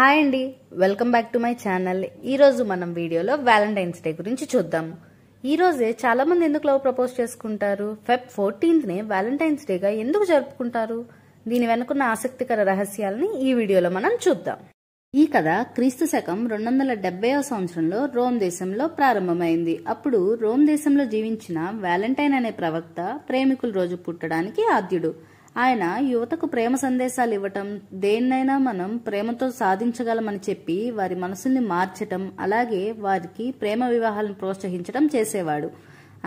Hi అండి, welcome back to my channel. ఈరోజు మనం వీడియోలో వ్యాలంటైన్స్ డే గురించి చూద్దాం. ఈ రోజే చాలా మంది ఎందుకు లవ్ ప్రపోజ్ చేసుకుంటారు? Feb 14th వ్యాలంటైన్స్ డేగా ఎందుకు జరుపుకుంటారు? దీని వెనుకున్న ఆసక్తికర రహస్యాలని ఈ వీడియోలో మనం చూద్దాం. ఈ కథ క్రీస్తు శకం 270వ సంవత్సరంలో రోమ్ దేశంలో ప్రారంభమైంది. అప్పుడు రోమ్ దేశంలో జీవించిన వ్యాలంటైన్ అనే ప్రవక్త ప్రేమికుల రోజు పుట్టడానికి ఆద్యుడు. ఆయన యువతకు ప్రేమ సందేశాలు ఇవ్వటం, దేన్నైనా మనం ప్రేమతో సాధించగలమని చెప్పి వారి మనసుల్ని మార్చటం, అలాగే వారికి ప్రేమ వివాహాలను ప్రోత్సహించడం చేసేవాడు.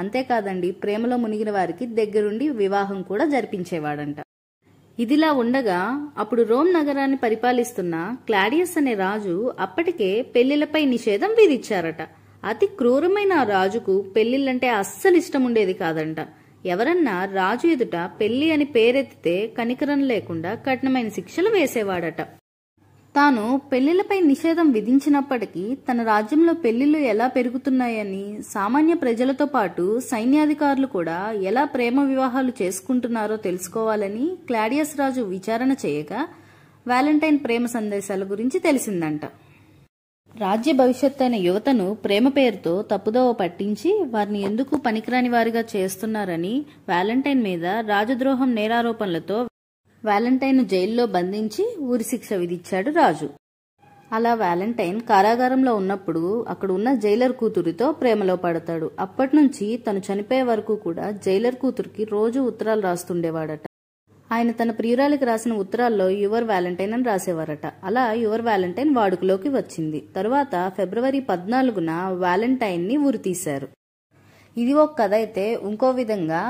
అంతేకాదండి, ప్రేమలో మునిగిన వారికి దగ్గరుండి వివాహం కూడా జరిపించేవాడంట. ఇదిలా ఉండగా అప్పుడు రోమ్ నగరాన్ని పరిపాలిస్తున్న క్లాడియస్ అనే రాజు అప్పటికే పెళ్లిళ్లపై నిషేధం విధించారట. అతి క్రూరమైన ఆ రాజుకు పెళ్లిళ్లంటే అస్సలు ఇష్టం ఉండేది కాదంట. ఎవరన్నా రాజు ఎదుట పెళ్లి అని పేరెత్తితే కనికరం లేకుండా కఠినమైన శిక్షలు వేసేవాడట. తాను పెళ్లిళ్లపై నిషేధం విధించినప్పటికీ తన రాజ్యంలో పెళ్లిళ్లు ఎలా పెరుగుతున్నాయని, సామాన్య ప్రజలతో పాటు సైన్యాధికారులు కూడా ఎలా ప్రేమ వివాహాలు చేసుకుంటున్నారో తెలుసుకోవాలని క్లాడియస్ రాజు విచారణ చేయగా వ్యాలంటైన్ ప్రేమ సందేశాల గురించి తెలిసిందంట. రాజ్య భవిష్యత్ అయిన యువతను ప్రేమ పేరుతో తప్పుదోవ పట్టించి వారిని ఎందుకు పనికిరాని వారిగా చేస్తున్నారని వ్యాలంటైన్ మీద రాజద్రోహం నేరారోపణలతో వ్యాలంటైన్ జైల్లో బంధించి ఉరిశిక్ష విధించాడు రాజు. అలా వ్యాలంటైన్ కారాగారంలో ఉన్నప్పుడు అక్కడ ఉన్న జైలర్ కూతురితో ప్రేమలో పడతాడు. అప్పటినుంచి తను చనిపోయే వరకు కూడా జైలర్ కూతురికి రోజు ఉత్తరాలు రాస్తుండేవాడట. ఆయన తన ప్రియురాలికి రాసిన ఉత్తరాల్లో యువర్ వ్యాలంటైన్ అని రాసేవారట. అలా యువర్ వ్యాలంటైన్ వాడుకలోకి వచ్చింది. తరువాత ఫిబ్రవరి 14న వ్యాలంటైన్ ని ఉరితీశారు. ఇది ఒక కథ అయితే, ఇంకో విధంగా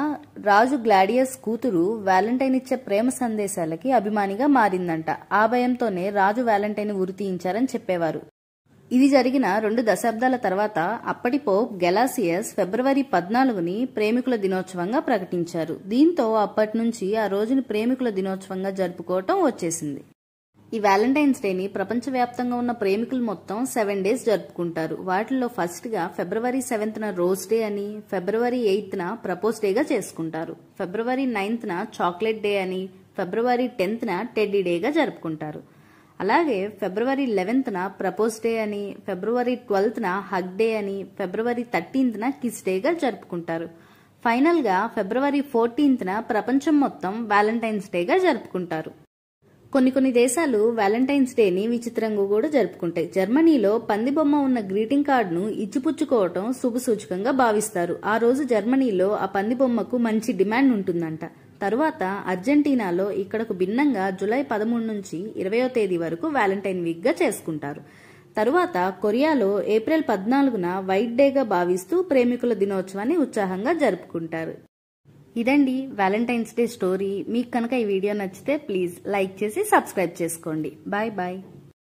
రాజు గ్లాడియస్ కూతురు వ్యాలంటైన్ ఇచ్చే ప్రేమ సందేశాలకి అభిమానిగా మారిందంట. ఆ భయంతోనే రాజు వ్యాలంటైన్ ఉరితీయించారని చెప్పేవారు. ఇది జరిగిన 2 దశాబ్దాల తర్వాత అప్పటి పోప్ గెలాసియస్ ఫిబ్రవరి 14ని ప్రేమికుల దినోత్సవంగా ప్రకటించారు. దీంతో అప్పటి నుంచి ఆ రోజుని ప్రేమికుల దినోత్సవంగా జరుపుకోవటం వచ్చేసింది. ఈ వ్యాలంటైన్స్ డేని ప్రపంచవ్యాప్తంగా ఉన్న ప్రేమికులు మొత్తం 7 days జరుపుకుంటారు. వాటిల్లో ఫస్ట్ గా ఫిబ్రవరి 7న రోజ్ డే అని, ఫిబ్రవరి 8న ప్రపోజ్ డేగా చేసుకుంటారు. ఫిబ్రవరి 9న చాక్లెట్ డే అని, ఫిబ్రవరి 10న టెడ్డీ డేగా జరుపుకుంటారు. అలాగే ఫిబ్రవరి 11న ప్రపోజ్ డే అని, ఫిబ్రవరి 12న హగ్ డే అని, ఫిబ్రవరి 13న కిస్ డేగా జరుపుకుంటారు. ఫైనల్ గా ఫిబ్రవరి 14న ప్రపంచం మొత్తం వ్యాలంటైన్స్ డేగా జరుపుకుంటారు. కొన్ని దేశాలు వ్యాలంటైన్స్ డేని విచిత్రంగా కూడా జరుపుకుంటాయి. జర్మనీలో పంది బొమ్మ ఉన్న గ్రీటింగ్ కార్డును ఇచ్చిపుచ్చుకోవటం శుభసూచకంగా భావిస్తారు. ఆ రోజు జర్మనీలో ఆ పంది బొమ్మకు మంచి డిమాండ్ ఉంటుందంట. తరువాత అర్జెంటీనాలో ఇక్కడకు భిన్నంగా జూలై 13 నుంచి 20వ తేదీ వరకు వ్యాలంటైన్ వీక్ గా చేసుకుంటారు. తరువాత కొరియాలో ఏప్రిల్ 14న వైట్ డేగా భావిస్తూ ప్రేమికుల దినోత్సవాన్ని ఉత్సాహంగా జరుపుకుంటారు. ఇదండి వ్యాలంటైన్స్ డే స్టోరీ. మీకు కనుక ఈ వీడియో నచ్చితే ప్లీజ్ లైక్ చేసి సబ్స్క్రైబ్ చేసుకోండి. Bye bye.